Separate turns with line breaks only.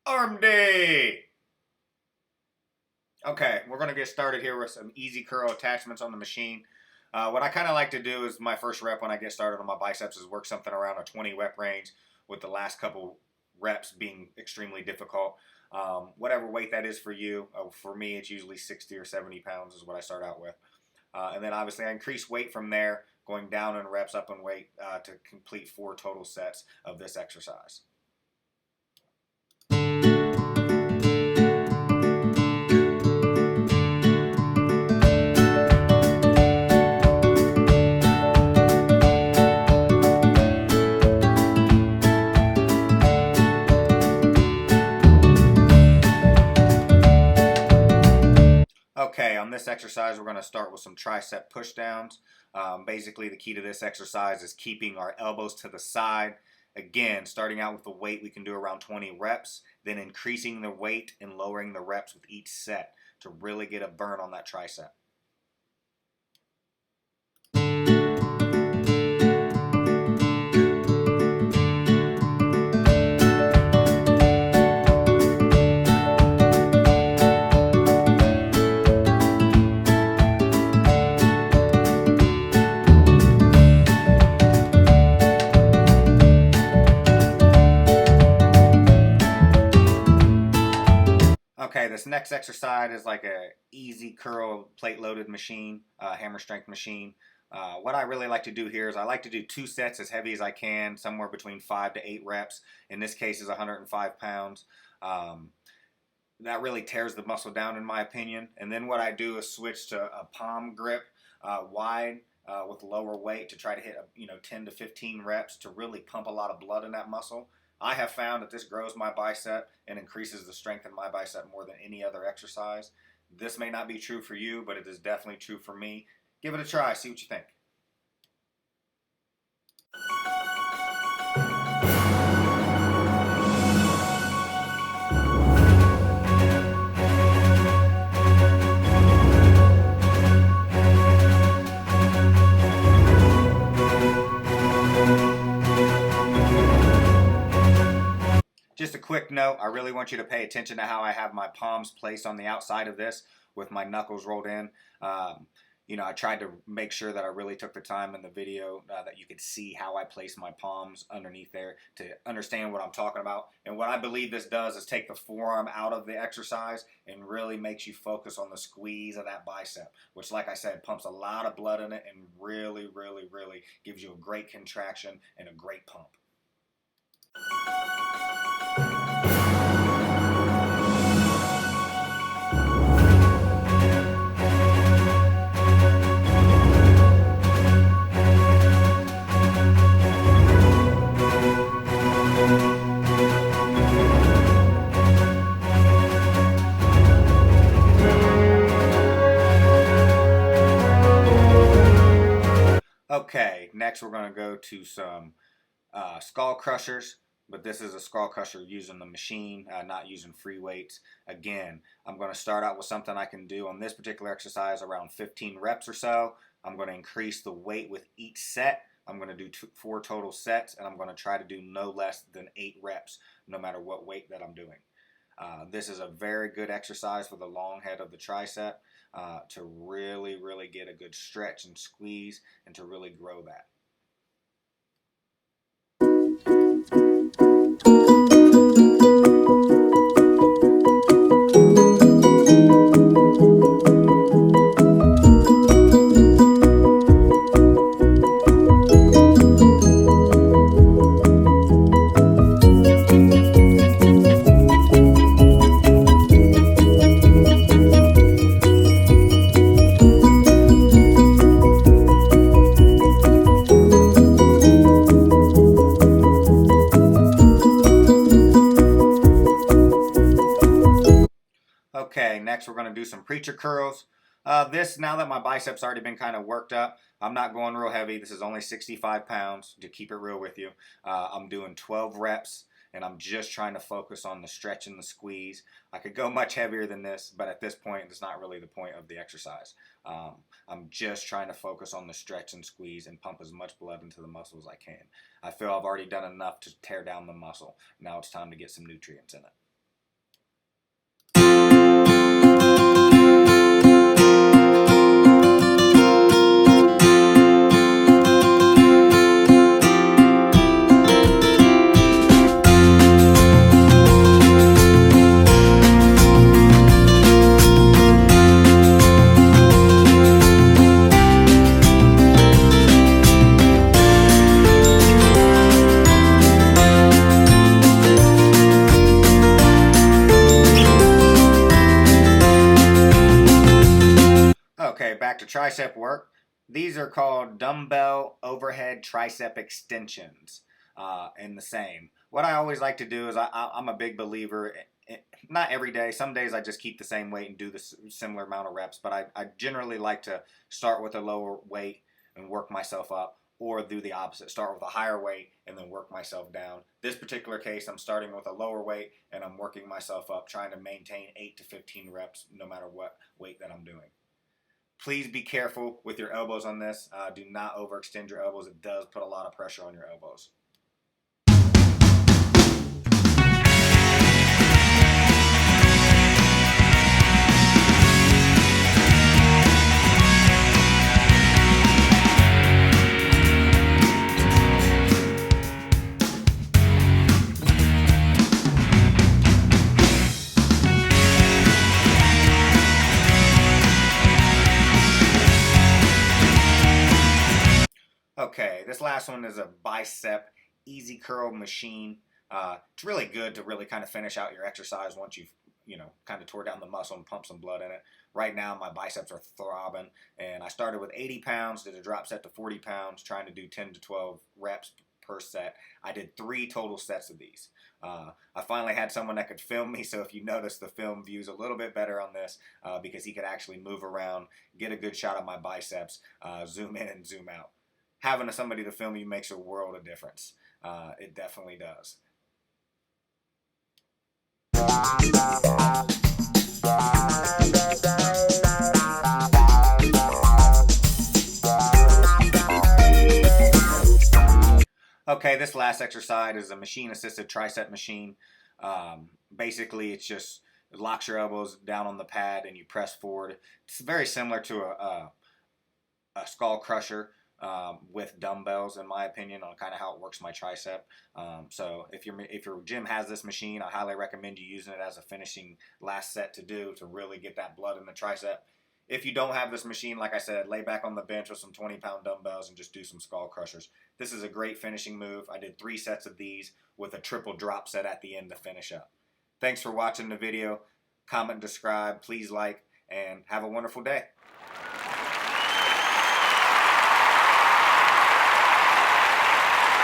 Arm day! Okay, we're going to get started here with some easy curl attachments on the machine. What I kind of like to do is my first rep when I get started on my biceps is work something around a 20 rep range, with the last couple reps being extremely difficult. Whatever weight that is for you. For me, it's usually 60 or 70 pounds is what I start out with. And then obviously I increase weight from there, going down in reps, up in weight to complete 4 total sets of this exercise. Okay, on this exercise, we're going to start with some tricep push downs. Basically, the key to this exercise is keeping our elbows to the side. Again, starting out with the weight, we can do around 20 reps, then increasing the weight and lowering the reps with each set to really get a burn on that tricep. Okay, this next exercise is like a easy curl plate loaded machine, hammer strength machine. What I really like to do here is I like to do 2 sets as heavy as I can, somewhere between 5 to 8 reps. In this case is 105 pounds. That really tears the muscle down in my opinion. And then what I do is switch to a palm grip, wide, with lower weight to try to hit 10 to 15 reps to really pump a lot of blood in that muscle. I have found that this grows my bicep and increases the strength in my bicep more than any other exercise. This may not be true for you, but it is definitely true for me. Give it a try, see what you think. Just a quick note, I really want you to pay attention to how I have my palms placed on the outside of this with my knuckles rolled in. I tried to make sure that I really took the time in the video that you could see how I place my palms underneath there to understand what I'm talking about. And what I believe this does is take the forearm out of the exercise and really makes you focus on the squeeze of that bicep, which, like I said, pumps a lot of blood in it and really, really, really gives you a great contraction and a great pump. Okay, next we're going to go to some skull crushers, but this is a skull crusher using the machine, not using free weights. Again, I'm going to start out with something I can do on this particular exercise around 15 reps or so. I'm going to increase the weight with each set. I'm going to do 4 total sets, and I'm going to try to do no less than 8 reps, no matter what weight that I'm doing. This is a very good exercise for the long head of the tricep to really, really get a good stretch and squeeze and to really grow that. Okay, next we're going to do some preacher curls. Now that my biceps already been kind of worked up, I'm not going real heavy. This is only 65 pounds to keep it real with you. I'm doing 12 reps, and I'm just trying to focus on the stretch and the squeeze. I could go much heavier than this, but at this point, it's not really the point of the exercise. I'm just trying to focus on the stretch and squeeze and pump as much blood into the muscle as I can. I feel I've already done enough to tear down the muscle. Now it's time to get some nutrients in it. tricep work? These are called dumbbell overhead tricep extensions, in the same. What I always like to do is I'm a big believer, not every day. Some days I just keep the same weight and do the similar amount of reps, but I generally like to start with a lower weight and work myself up, or do the opposite, start with a higher weight and then work myself down. This particular case, I'm starting with a lower weight and I'm working myself up, trying to maintain 8 to 15 reps no matter what weight that I'm doing. Please be careful with your elbows on this. Do not overextend your elbows. It does put a lot of pressure on your elbows. Okay, this last one is a bicep easy curl machine. It's really good to really kind of finish out your exercise once you've kind of tore down the muscle and pumped some blood in it. Right now my biceps are throbbing, and I started with 80 pounds, did a drop set to 40 pounds, trying to do 10 to 12 reps per set. I did 3 total sets of these. I finally had someone that could film me, so if you notice, the film views a little bit better on this, because he could actually move around, get a good shot of my biceps, zoom in and zoom out. Having somebody to film you makes a world of difference. It definitely does. Okay, this last exercise is a machine-assisted tricep machine. Basically, it's just, it locks your elbows down on the pad and you press forward. It's very similar to a skull crusher, with dumbbells, in my opinion, on kind of how it works my tricep. So if your gym has this machine, I highly recommend you using it as a finishing last set to do, to really get that blood in the tricep. If you don't have this machine, like I said, lay back on the bench with some 20-pound dumbbells and just do some skull crushers. This is a great finishing move. I did 3 sets of these with a triple drop set at the end to finish up. Thanks for watching the video. Comment and subscribe. Please like, and have a wonderful day.